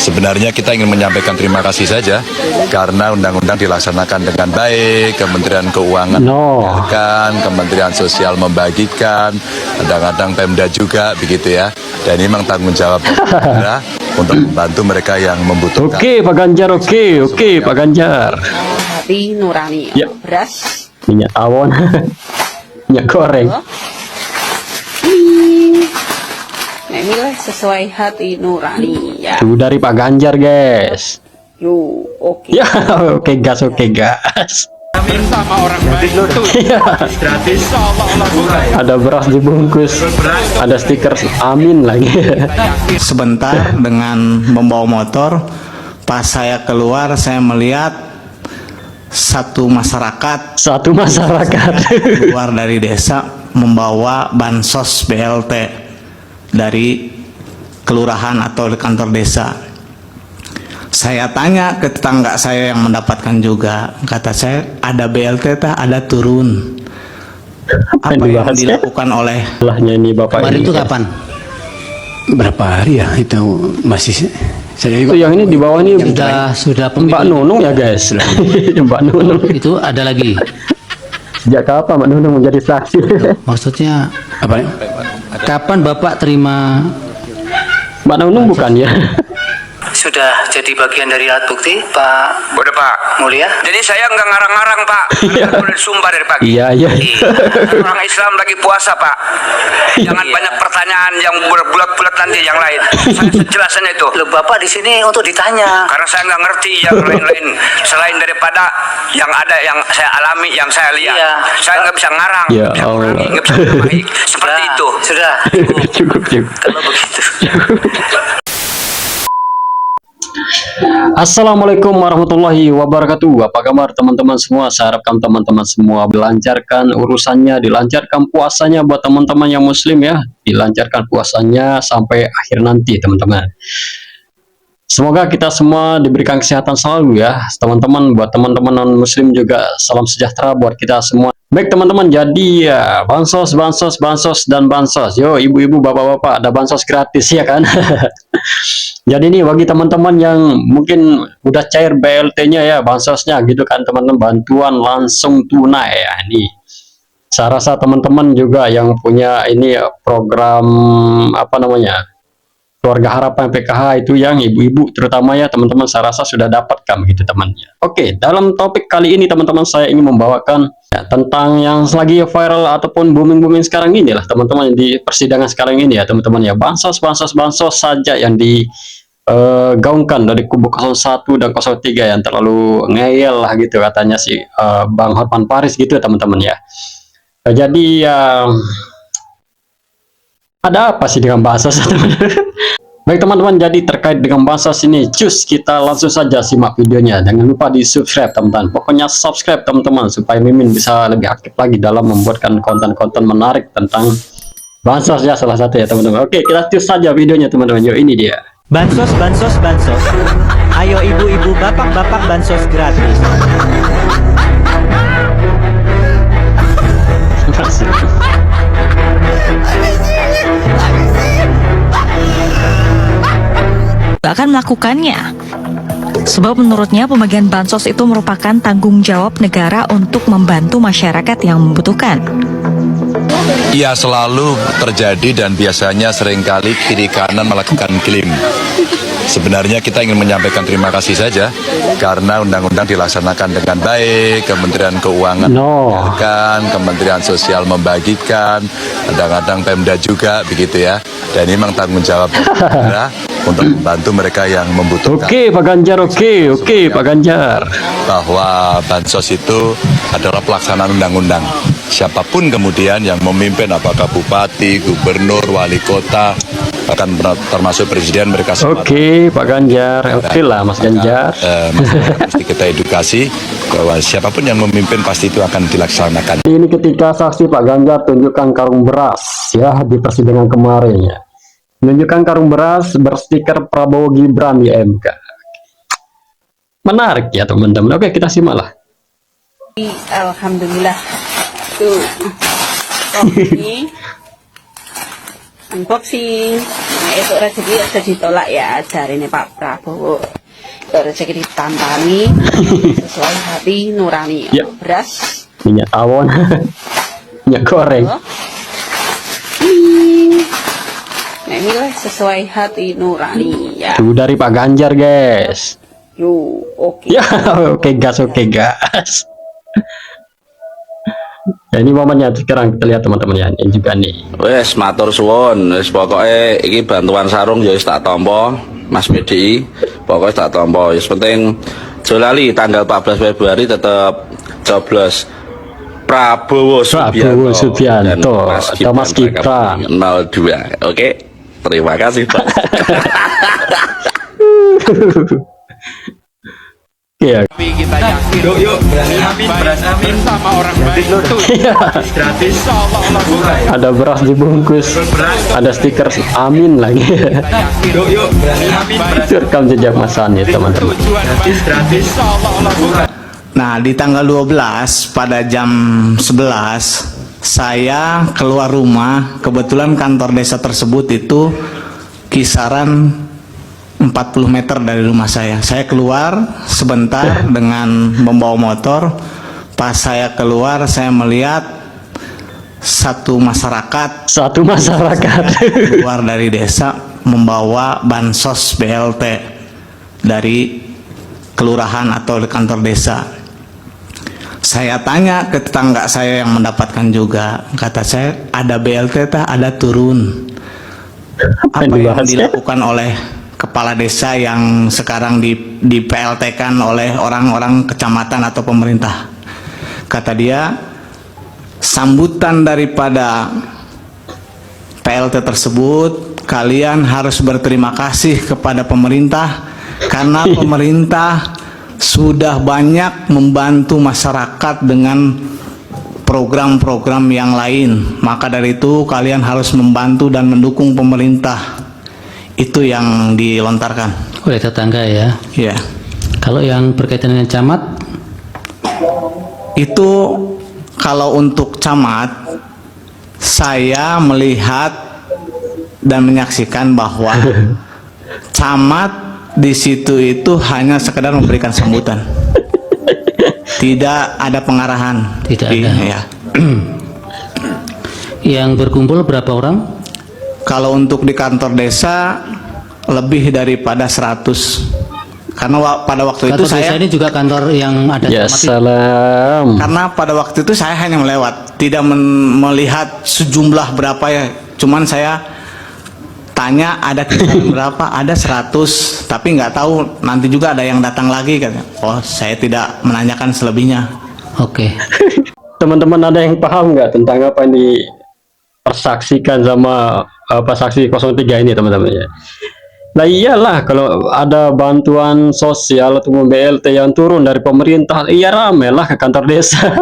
Sebenarnya kita ingin menyampaikan terima kasih saja karena undang-undang dilaksanakan dengan baik, Kementerian Keuangan mendengarkan, Kementerian Sosial membagikan, kadang-kadang Pemda juga begitu ya. Dan ini memang tanggung jawab pemerintah untuk membantu mereka yang membutuhkan. Oke Pak Ganjar, oke Pak Ganjar. Hati nurani, ya. Beras, minyak tawon, minyak goreng. Nah inilah sesuai hati nurani ya. Itu dari Pak Ganjar guys. Yo, oke. Ya, oke gas. Amin sama orang baik itu gratis. Ada beras dibungkus, ada stiker amin lagi. Sebentar dengan membawa motor, pas saya keluar saya melihat satu masyarakat keluar dari desa membawa bansos BLT dari kelurahan atau kantor desa. Saya tanya ke tetangga saya yang mendapatkan juga, kata saya ada BLT ada turun. Apa yang dilakukan oleh ini Bapak kemarin ini itu kapan? Berapa hari ya itu masih saya itu yang ini di bawah ini sudah Mbak Nunung ya guys. Mbak Nunung itu ada lagi. Sejak kapan Mbak Nunung menjadi saksi? Maksudnya apa? Kapan Bapak terima? Mbak Nunung bukan ya? Sudah jadi bagian dari alat bukti Pak. Udah Pak Mulia. Jadi saya nggak ngarang-ngarang Pak. Udah disumpah dari pagi. Iya. Orang Islam lagi puasa Pak. Jangan banyak pertanyaan yang bulat-bulat nanti yang lain. Saya sejelasannya itu. Loh, Bapak di sini untuk ditanya. Karena saya nggak ngerti yang lain-lain selain daripada yang ada yang saya alami, yang saya lihat. Iya. Saya nggak bisa ngarang. Ya Allah. Nggak bisa baik seperti itu. Sudah. Cukup. Kalau begitu. Assalamualaikum warahmatullahi wabarakatuh. Apa kabar teman-teman semua? Saya harapkan teman-teman semua dilancarkan urusannya, dilancarkan puasanya buat teman-teman yang muslim ya. Dilancarkan puasanya sampai akhir nanti teman-teman. Semoga kita semua diberikan kesehatan selalu ya teman-teman. Buat teman-teman non muslim juga salam sejahtera buat kita semua. Baik teman-teman, jadi ya bansos dan bansos. Yo ibu-ibu, bapak-bapak, ada bansos gratis ya kan. Jadi ini bagi teman-teman yang mungkin udah cair BLT-nya ya, bansosnya gitu kan teman-teman, bantuan langsung tunai ya. Ini saya rasa teman-teman juga yang punya ini program apa namanya, keluarga harapan PKH itu yang ibu-ibu terutama ya teman-teman, saya rasa sudah dapatkan gitu temannya. Oke, dalam topik kali ini teman-teman saya ingin membawakan ya, tentang yang lagi viral ataupun booming sekarang ini lah teman-teman, di persidangan sekarang ini ya teman-teman ya, bansos saja yang digaungkan dari kubu 01 dan 03 yang terlalu ngeyel lah gitu katanya si Bang Hotman Paris gitu ya teman-teman ya. Jadi ya ada apa sih dengan bansos teman-teman? Baik teman-teman, jadi terkait dengan bansos ini, cus kita langsung saja simak videonya. Jangan lupa di subscribe teman-teman, pokoknya subscribe teman-teman supaya Mimin bisa lebih aktif lagi dalam membuatkan konten-konten menarik tentang bansos ya, salah satu ya teman-teman. Oke, kita cus saja videonya teman-teman. Yuk, ini dia. Bansos. Ayo ibu-ibu, bapak-bapak, bansos gratis. akan melakukannya. Sebab menurutnya pembagian bansos itu merupakan tanggung jawab negara untuk membantu masyarakat yang membutuhkan. Ya, selalu terjadi dan biasanya seringkali kiri kanan melakukan klaim. Sebenarnya kita ingin menyampaikan terima kasih saja karena undang-undang dilaksanakan dengan baik, Kementerian Keuangan mendengarkan, Kementerian Sosial membagikan, kadang-kadang Pemda juga begitu ya. Dan ini memang tanggung jawab pemerintah untuk membantu mereka yang membutuhkan. Oke Pak Ganjar, oke Pak Ganjar. Bahwa bansos itu adalah pelaksanaan undang-undang. Siapapun kemudian yang memimpin, apakah bupati, gubernur, wali kota, bahkan termasuk presiden, mereka semua. Oke Pak Ganjar, oke lah Mas Ganjar. Mesti kita edukasi bahwa siapapun yang memimpin pasti itu akan dilaksanakan. Ini ketika saksi Pak Ganjar tunjukkan karung beras ya di persidangan kemarin ya. Menunjukkan karung beras berstiker Prabowo Gibran di MK. Menarik ya teman-teman. Oke, kita simak lah. Alhamdulillah. Tuh. Oh, ini unboxing. Nah, itu rezeki sudah ditolak ya, jari ini Pak Prabowo. Itu rezeki ditampani sesuai hati nurani. Ya. Beras, Minyak tawon. Minyak goreng. nah inilah sesuai hati nurani ya. Itu dari Pak Ganjar, guys. Yuk, oke. Ya, oke gas. Ya, ini momennya sekarang kita lihat teman-teman ya. Ini juga nih. Wes matur suwun, wes pokoknya iki bantuan sarung ya wis tak tampa, Mas Medi. Pokoknya tak tampa. Wis penting jolali tanggal 14 Februari tetap coblos Prabowo Subianto atau Mas Gibran 02. Oke. Terima kasih, Pak. Iya. Kita yakin. Yuk, beras amin sama orang baik. Gratis. Ada beras dibungkus. Ada stiker amin lagi. Yuk, Itu rekam jejak Mas Anies, teman-teman. Gratis. Nah, di tanggal 12 pada jam 11 saya keluar rumah. Kebetulan kantor desa tersebut itu kisaran 40 meter dari rumah saya. Saya keluar sebentar dengan membawa motor. Pas saya keluar, saya melihat satu masyarakat keluar dari desa membawa bansos BLT dari kelurahan atau kantor desa. Saya tanya ke tetangga saya yang mendapatkan juga, kata saya, ada BLT tak, ada turun. Apa yang dilakukan oleh kepala desa yang sekarang di PLT-kan oleh orang-orang kecamatan atau pemerintah? Kata dia, sambutan daripada PLT tersebut, kalian harus berterima kasih kepada pemerintah karena pemerintah sudah banyak membantu masyarakat dengan program-program yang lain. Maka dari itu kalian harus membantu dan mendukung pemerintah. Itu yang dilontarkan oleh tetangga ya. ya. Kalau yang berkaitan dengan camat, Itu kalau untuk camat, saya melihat dan menyaksikan bahwa camat di situ itu hanya sekedar memberikan sambutan, tidak ada pengarahan. Tidak ada. Ya. yang berkumpul berapa orang? Kalau untuk di kantor desa lebih daripada 100. Karena pada waktu itu Kantor desa saya, ini juga kantor yang ada Ya camat itu. salam. karena pada waktu itu saya hanya melewat, tidak melihat sejumlah berapa ya. Cuman saya tanya ada kisaran berapa, ada 100, tapi nggak tahu nanti juga ada yang datang lagi katanya. Oh, saya tidak menanyakan selebihnya. Oke. Teman-teman ada yang paham nggak tentang apa yang dipersaksikan sama apa saksi 03 ini, teman-teman ya? Nah iyalah, kalau ada bantuan sosial atau BLT yang turun dari pemerintah, iya rame lah ke kantor desa.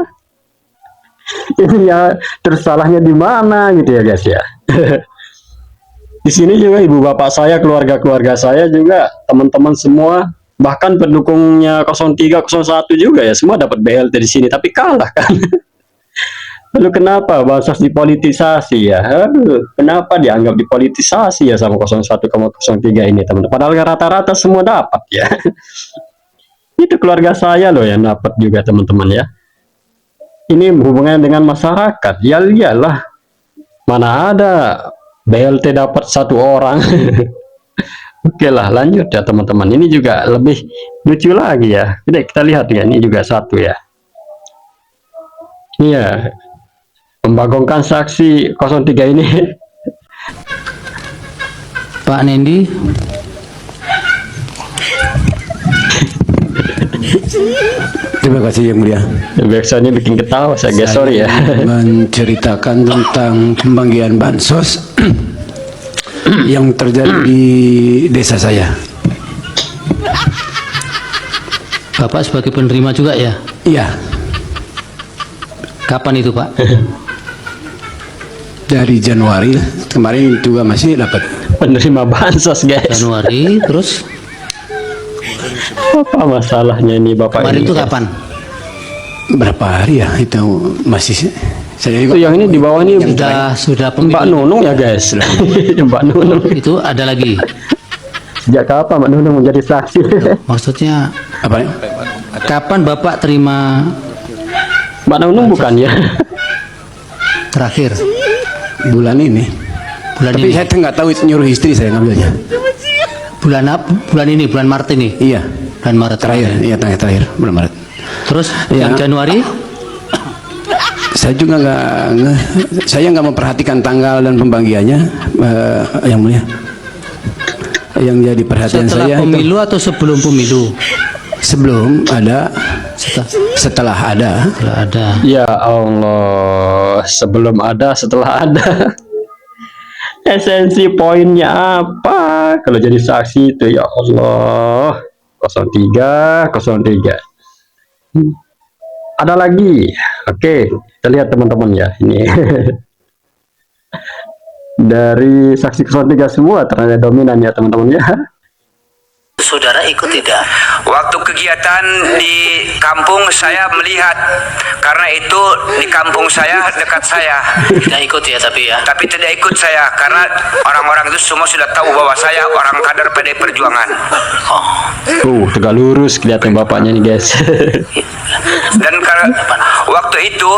Ini ya, terus salahnya di mana gitu ya guys ya. Di sini juga ibu bapak saya, keluarga saya juga, teman-teman semua, bahkan pendukungnya 03, 01 juga ya, semua dapat BLT di sini, tapi kalah kan. Lalu kenapa bansos dipolitisasi ya? Aduh, kenapa dianggap dipolitisasi ya sama 01, 03 ini, teman-teman? Padahal rata-rata semua dapat ya. Itu keluarga saya loh yang dapat juga, teman-teman ya. Ini hubungannya dengan masyarakat. Ya iyalah, mana ada BLT dapat satu orang. Oke lah, lanjut ya teman-teman. Ini juga lebih lucu lagi ya. Kita lihat ya, ini juga satu ya. Iya, membagongkan saksi 03 ini. Pak Nendi. Terima kasih yang mulia. Biasanya bikin ketawa saya guys, sorry ya. Menceritakan tentang pembagian bansos yang terjadi di desa saya. Bapak sebagai penerima juga ya? Iya. Kapan itu Pak? Dari Januari, kemarin juga masih dapat. Penerima bansos guys. Januari, terus Apa masalahnya ini bapak kemarin ini? itu kapan? Berapa hari ya? Itu masih Saya Itu yang ini di bawah ini sudah Mbak Nunung ya guys. Mbak Nunung. itu ada lagi. Sejak kapan Mbak Nunung menjadi saksi? Maksudnya apa? Kapan Bapak terima Mbak Nunung bukan ya? terakhir? Bulan ini. Tapi saya nggak tahu, itu nyuruh istri saya ngambilnya. Bulan apa? Bulan ini, bulan Maret ini. Iya. Bulan Maret terakhir. Iya, terakhir bulan Maret. Terus yang Januari? Saya juga saya nggak memperhatikan tanggal dan pembagiannya, yang mulia. Yang jadi perhatian setelah saya pemilu itu, atau sebelum pemilu? sebelum ada, setelah ada. Ya Allah, sebelum ada, setelah ada. Esensi poinnya apa kalau jadi saksi itu? Ya Allah. 03. Ada lagi. Oke, kita lihat teman-teman ya ini. Dari saksi 03 semua ternyata dominan ya teman-teman ya. Saudara ikut tidak? Waktu kegiatan di kampung saya melihat, karena itu di kampung saya dekat saya. Tidak ikut ya tapi ya? Tapi tidak ikut saya karena orang-orang itu semua sudah tahu bahwa saya orang kader PD Perjuangan. Tegak lurus kelihatan bapaknya nih guys. Dan karena waktu itu,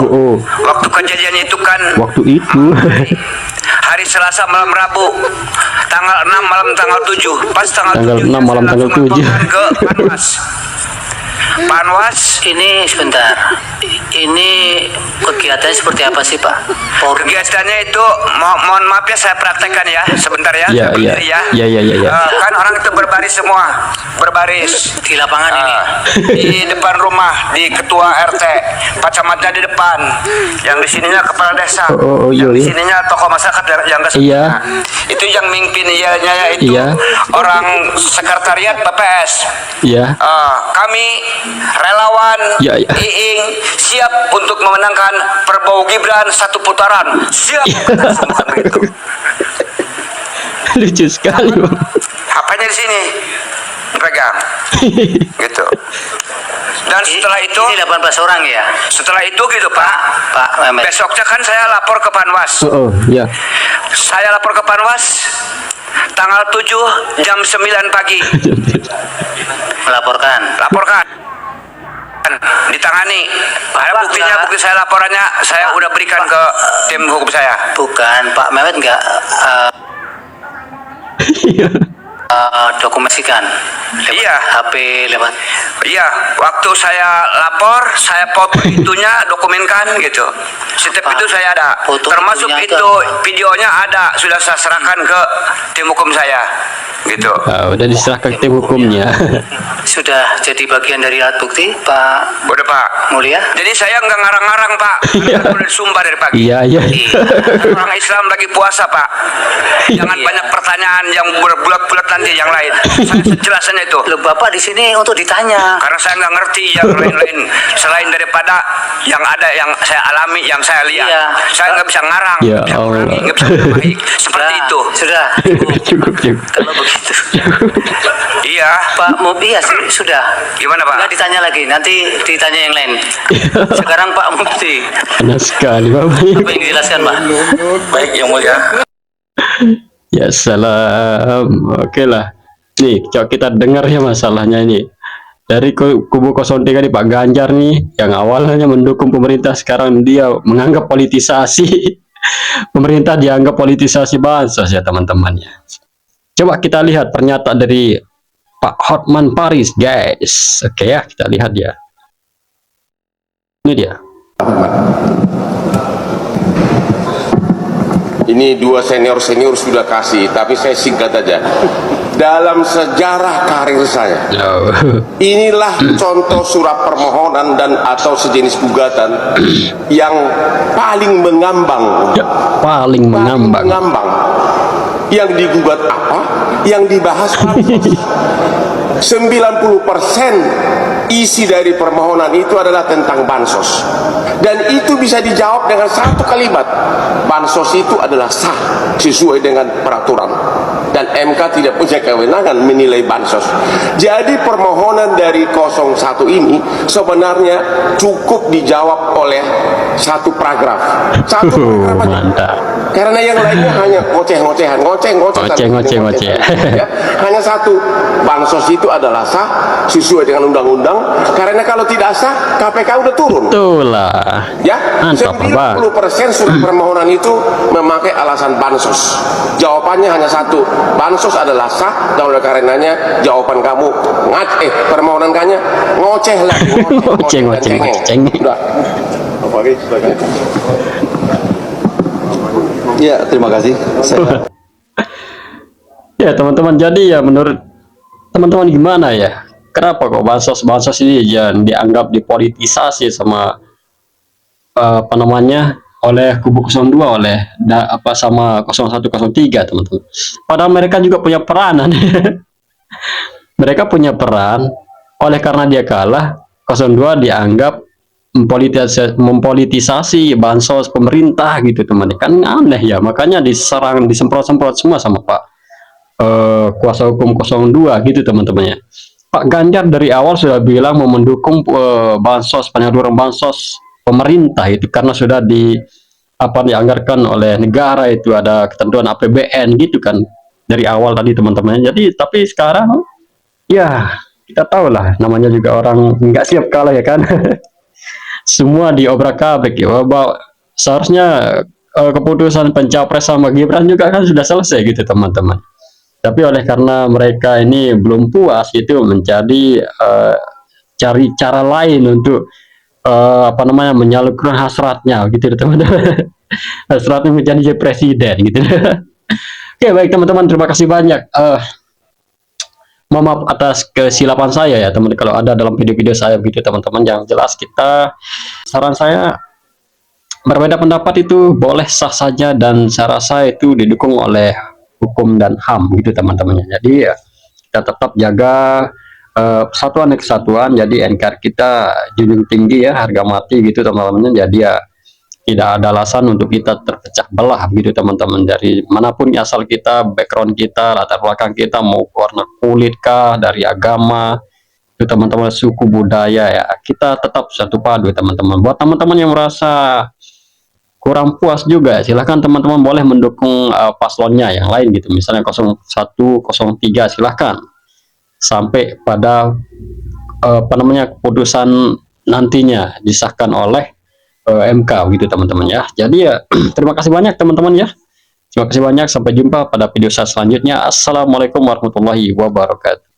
waktu kejadian itu kan Waktu itu hari Selasa malam Rabu, tanggal 6 malam tanggal 7. Pas tanggal 7 6 malam tanggal 7. ke Panwas. Panwas Ini sebentar. Ini kegiatannya seperti apa sih Pak? kegiatannya itu mohon maaf ya, saya praktekkan ya sebentar ya. Iya, saya berdiri iya. Iya. Kan orang itu berbaris semua, berbaris Di lapangan ini. di depan rumah, di ketua RT, Pak Camatnya di depan, yang di sininya kepala desa, yang di sininya tokoh masyarakat yang ke Iya. itu yang mimpin ianya itu Iya. orang sekretariat PPS. ya. Kami relawan Ya, ya. Iing siap untuk memenangkan Prabowo Gibran satu putaran. Siap. Semua begitu. Lucu sekali Bang. HP-nya di sini pegang gitu. Dan setelah itu Ini 18 orang ya? setelah itu gitu Pak Mehmet. besoknya kan saya lapor ke Panwas. Ya. Saya lapor ke Panwas tanggal 7 jam 9 pagi. Melaporkan. Laporkan, ditangani. Ada buktinya, bukti saya laporannya saya udah berikan ke tim hukum saya. Bukan Pak Mehmet nggak dokumentasikan lewat Iya. HP lewat. Iya, waktu saya lapor, saya foto itunya, dokumenkan gitu. Setiap Pak, itu saya ada, foto termasuk itunya itu videonya ada, sudah saya serahkan ke tim hukum saya, gitu. Udah diserahkan ke tim hukumnya. Sudah jadi bagian dari alat bukti Pak Udah Pak. Mulia? Jadi saya nggak ngarang-ngarang Pak, karena udah disumpah dari pagi. Iya. Orang Islam lagi puasa Pak. Jangan banyak pertanyaan yang berbulat-bulat nanti yang lain. Saya sejelasnya itu. Loh Bapak di sini untuk ditanya. Karena saya nggak ngerti yang lain-lain selain daripada yang ada yang saya alami, yang saya lihat. Iya. Saya nggak bisa ngarang, Ya bisa Allah. ngurangi, nggak bisa menambahi. Seperti itu. Sudah. Cukup. Kalau begitu. Iya. Pak Mufti ya sudah. Gimana Pak? Nggak ditanya lagi, nanti ditanya yang lain. Sekarang Pak Mufti, Panas sekali Bapak. apa yang dijelaskan Pak? Baik yang mulia. Ya salam. Oke lah. Nih, coba kita dengar ya masalahnya ini. Dari kubu 03 nih Pak Ganjar nih, yang awalnya mendukung pemerintah, sekarang dia menganggap politisasi. Pemerintah dianggap politisasi bansos ya teman-temannya. Coba kita lihat pernyataan dari Pak Hotman Paris, guys. Oke ya, kita lihat ya. Ini dia. Ini dua senior-senior sudah kasih, tapi saya singkat aja. Dalam sejarah karir saya, inilah contoh surat permohonan dan atau sejenis gugatan yang paling mengambang. Paling mengambang. Yang digugat apa? Yang dibahas bansos. 90% isi dari permohonan itu adalah tentang bansos, dan itu bisa dijawab dengan satu kalimat: bansos itu adalah sah sesuai dengan peraturan. Dan dan MK tidak punya kewenangan menilai bansos. Jadi permohonan dari 01 ini sebenarnya cukup dijawab oleh satu paragraf. Satu paragraf aja. Karena yang lainnya hanya ngoceh-ngocehan, ngoceh. Ya, hanya satu, bansos itu adalah sah sesuai dengan undang-undang. Karena kalau tidak sah, KPK udah turun. Betul lah. Ya, Mantap, 90% surat permohonan itu memakai alasan bansos. Jawabannya hanya satu, bansos adalah sah, dan oleh karenanya jawaban kamu permohonan kamu ngoceh lagi. Ngoceh. Udah. Oke, silakan. Ya, terima kasih. Ya teman-teman, jadi ya menurut teman-teman gimana ya? Kenapa kok bansos ini yang dianggap dipolitisasi sama apa namanya oleh kubu 02 oleh sama 0103 teman-teman. Padahal mereka juga punya peranan. Mereka punya peran, oleh karena dia kalah 02 dianggap mempolitisasi bansos pemerintah gitu teman, kan aneh ya. Makanya diserang, disemprot-semprot semua sama Pak kuasa hukum 02 gitu teman-temannya. Pak Ganjar dari awal sudah bilang mau mendukung bansos, penyaluran bansos pemerintah itu karena sudah dianggarkan oleh negara, itu ada ketentuan APBN gitu kan dari awal tadi teman-teman. Jadi tapi sekarang ya kita tahu lah, namanya juga orang nggak siap kalah ya kan. Semua diobrak-abrik ya. Seharusnya keputusan pencapres sama Gibran juga kan sudah selesai gitu teman-teman. Tapi oleh karena mereka ini belum puas gitu, menjadi cari cara lain untuk menyalurkan hasratnya gitu teman-teman. Hasratnya menjadi presiden gitu. Oke, baik teman-teman, terima kasih banyak. Mohon maaf atas kesilapan saya ya teman, kalau ada dalam video-video saya begitu teman-teman. Yang jelas saran saya, berbeda pendapat itu boleh sah saja, dan saya rasa itu didukung oleh hukum dan HAM gitu teman-teman. Jadi ya kita tetap jaga persatuan dan kesatuan. Jadi NKRI kita junjung tinggi ya, harga mati gitu teman-teman. Jadi ya tidak ada alasan untuk kita terpecah belah gitu teman-teman, dari manapun asal kita, background kita, latar belakang kita, mau warna kulit kah, dari agama itu teman-teman, suku budaya ya, kita tetap satu padu teman-teman. Buat teman-teman yang merasa kurang puas juga, silahkan teman-teman boleh mendukung paslonnya yang lain gitu, misalnya 01, 03, silahkan sampai pada keputusan nantinya disahkan oleh MK gitu teman-teman ya. Jadi ya terima kasih banyak teman-teman ya, terima kasih banyak, sampai jumpa pada video saya selanjutnya. Assalamualaikum warahmatullahi wabarakatuh.